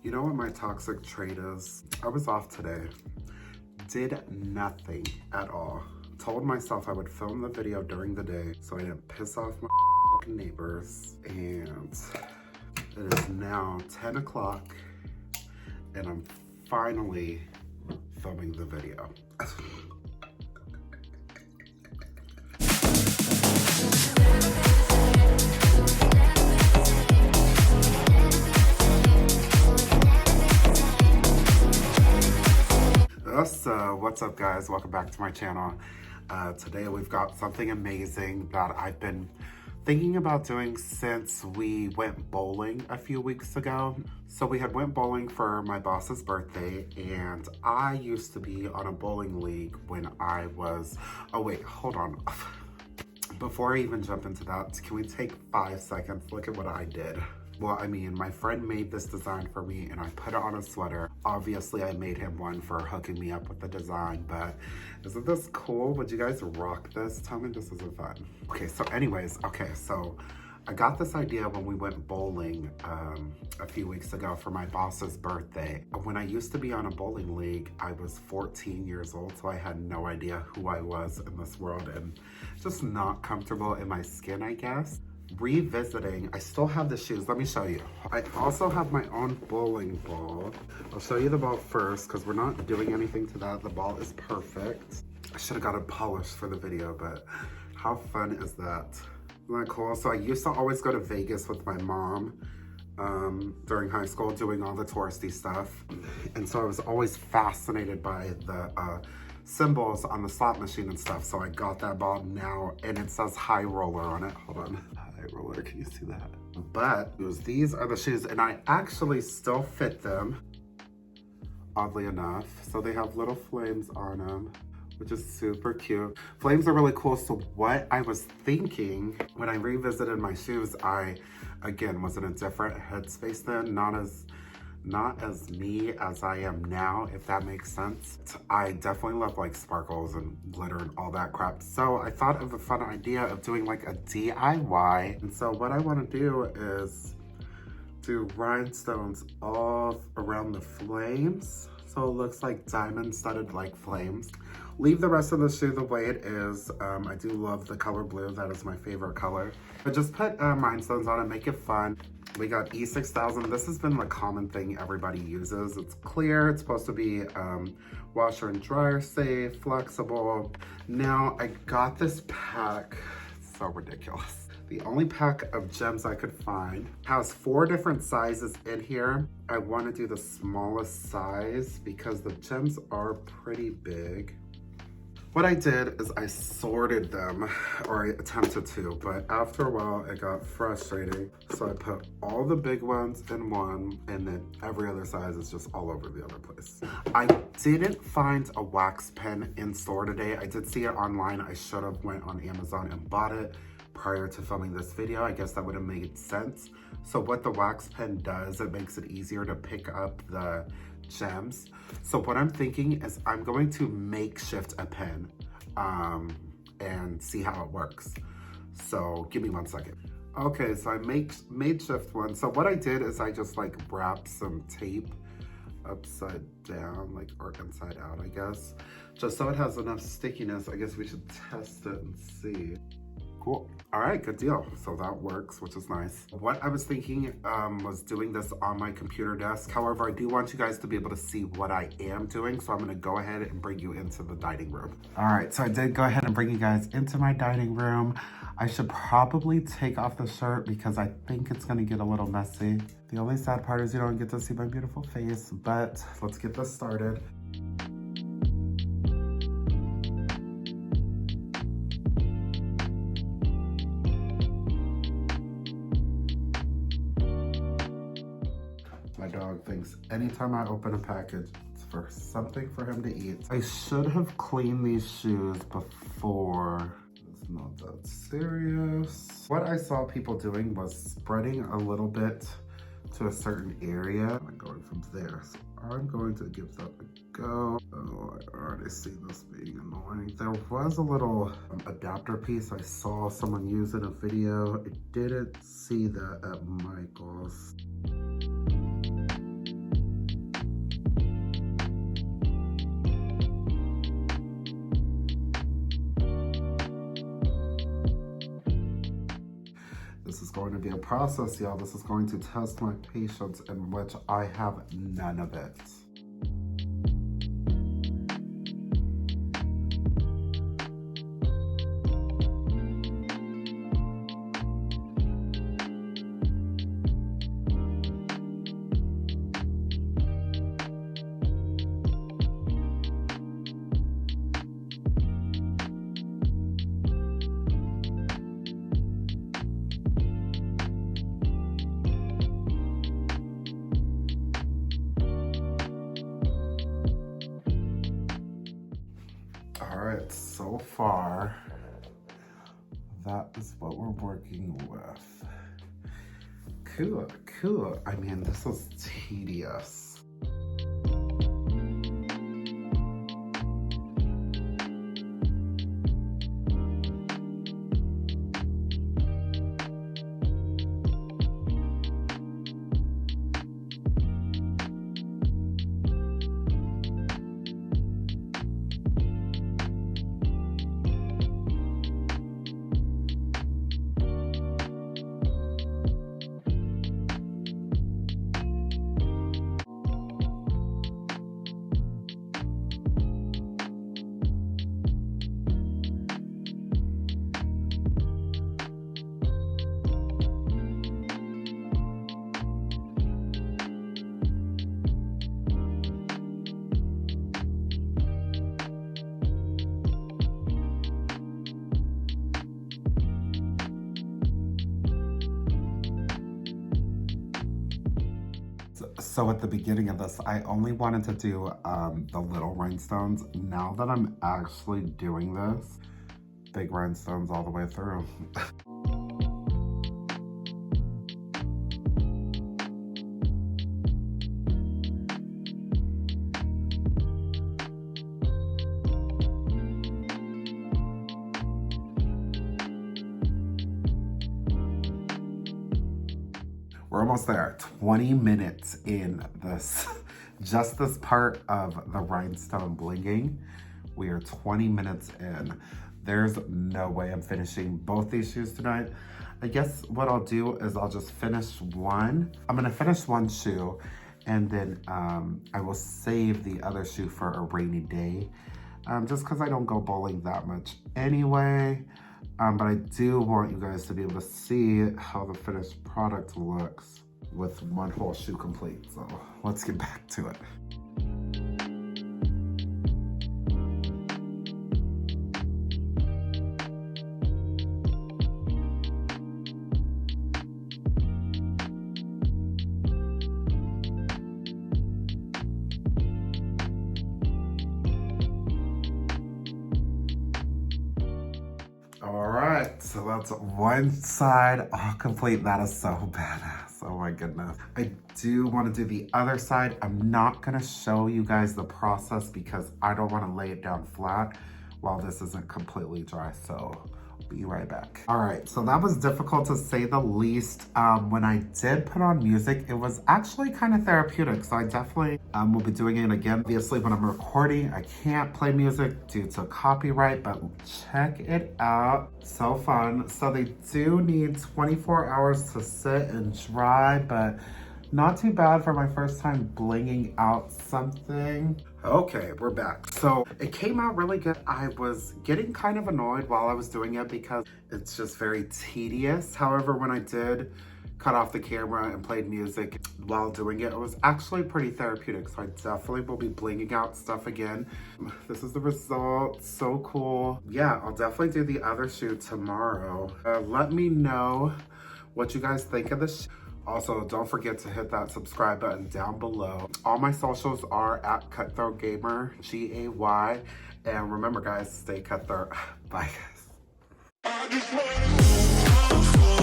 You know what my toxic trait is? I was off today. Did nothing at all. Told myself I would film the video during the day so I didn't piss off my fucking neighbors. And it is now 10 o'clock and I'm finally filming the video. So what's up guys, welcome back to my channel. Today we've got something amazing that I've been thinking about doing since we went bowling a few weeks ago. So we had went bowling for my boss's birthday, and I used to be on a bowling league when I was, oh wait, hold on. Before I even jump into that, can we take 5 seconds? Look at what I did. Well, I mean, my friend made this design for me and I put it on a sweater. Obviously, I made him one for hooking me up with the design, but isn't this cool? Would you guys rock this? Tell me this isn't fun. Okay, so anyways, so I got this idea when we went bowling a few weeks ago for my boss's birthday. When I used to be on a bowling league, I was 14 years old, so I had no idea who I was in this world and just not comfortable in my skin, I guess. Revisiting, I still have the shoes. Let me show you. I also have my own bowling ball. I'll show you the ball first because we're not doing anything to that. The ball is perfect. I should have got it polished for the video, but how fun is that? Isn't that cool? So I used to always go to Vegas with my mom during high school doing all the touristy stuff. And so I was always fascinated by the symbols on the slot machine and stuff. So I got that ball now and it says high roller on it. Hold on. Roller, can you see that? But these are the shoes and I actually still fit them, oddly enough. So they have little flames on them, which is super cute. Flames are really cool. So what I was thinking when I revisited my shoes, I again was in a different headspace then, not as me as I am now, if that makes sense. I definitely love like sparkles and glitter and all that crap. So I thought of a fun idea of doing like a DIY. And so what I want to do is do rhinestones all around the flames. So it looks like diamond studded like flames. Leave the rest of the shoe the way it is. I do love the color blue. That is my favorite color. But just put rhinestones on it, make it fun. We got E6000. This has been the common thing everybody uses. It's clear. It's supposed to be washer and dryer safe, flexible. Now I got this pack. It's so ridiculous. The only pack of gems I could find has 4 different sizes in here. I want to do the smallest size because the gems are pretty big. What I did is I sorted them, or I attempted to, but after a while it got frustrating. So I put all the big ones in one and then every other size is just all over the other place. I didn't find a wax pen in store today. I did see it online. I should have went on Amazon and bought it prior to filming this video. I guess that would have made sense. So what the wax pen does, it makes it easier to pick up the gems. So what I'm thinking is I'm going to makeshift a pen and see how it works. So give me 1 second. Okay, so I made shift one. So what I did is I just like wrapped some tape upside down, like, or inside out, I guess, just so it has enough stickiness. I guess we should test it and see. Cool. All right, good deal. So that works, which is nice. What I was thinking was doing this on my computer desk. However, I do want you guys to be able to see what I am doing. So I'm gonna go ahead and bring you into the dining room. All right, so I did go ahead and bring you guys into my dining room. I should probably take off the shirt because I think it's gonna get a little messy. The only sad part is you don't get to see my beautiful face, but let's get this started. My dog thinks anytime I open a package, it's for something for him to eat. I should have cleaned these shoes before. It's not that serious. What I saw people doing was spreading a little bit to a certain area and going from there. So I'm going to give that a go. Oh, I already see this being annoying. There was a little adapter piece. I saw someone use in a video. I didn't see that at Michael's. going to be a process, y'all. This is going to test my patience, in which I have none of it. All right, so far, that is what we're working with. Cool, cool. I mean, this is tedious. So at the beginning of this, I only wanted to do the little rhinestones. Now that I'm actually doing this, big rhinestones all the way through. We're almost there, 20 minutes in this, just this part of the rhinestone blinging. We are 20 minutes in. There's no way I'm finishing both these shoes tonight. I guess what I'll do is I'll just finish one. I'm gonna finish one shoe, and then I will save the other shoe for a rainy day, just because I don't go bowling that much anyway. But I do want you guys to be able to see how the finished product looks with one whole shoe complete. So let's get back to it. All right, so that's one side all complete. That is so badass. Oh my goodness. I do want to do the other side. I'm not going to show you guys the process because I don't want to lay it down flat while this isn't completely dry. So be right back. All right, so that was difficult to say the least. When I did put on music, it was actually kind of therapeutic. So I definitely will be doing it again. Obviously, when I'm recording, I can't play music due to copyright, but check it out. So fun. So they do need 24 hours to sit and dry, but not too bad for my first time blinging out something. Okay, we're back. So it came out really good. I was getting kind of annoyed while I was doing it because it's just very tedious. However, when I did cut off the camera and played music while doing it, it was actually pretty therapeutic. So I definitely will be blinging out stuff again. This is the result. So cool. Yeah, I'll definitely do the other shoe tomorrow. Let me know what you guys think of this. Also, don't forget to hit that subscribe button down below. All my socials are at CuthroatGaymer, G-A-Y. And remember, guys, stay cutthroat. Bye, guys.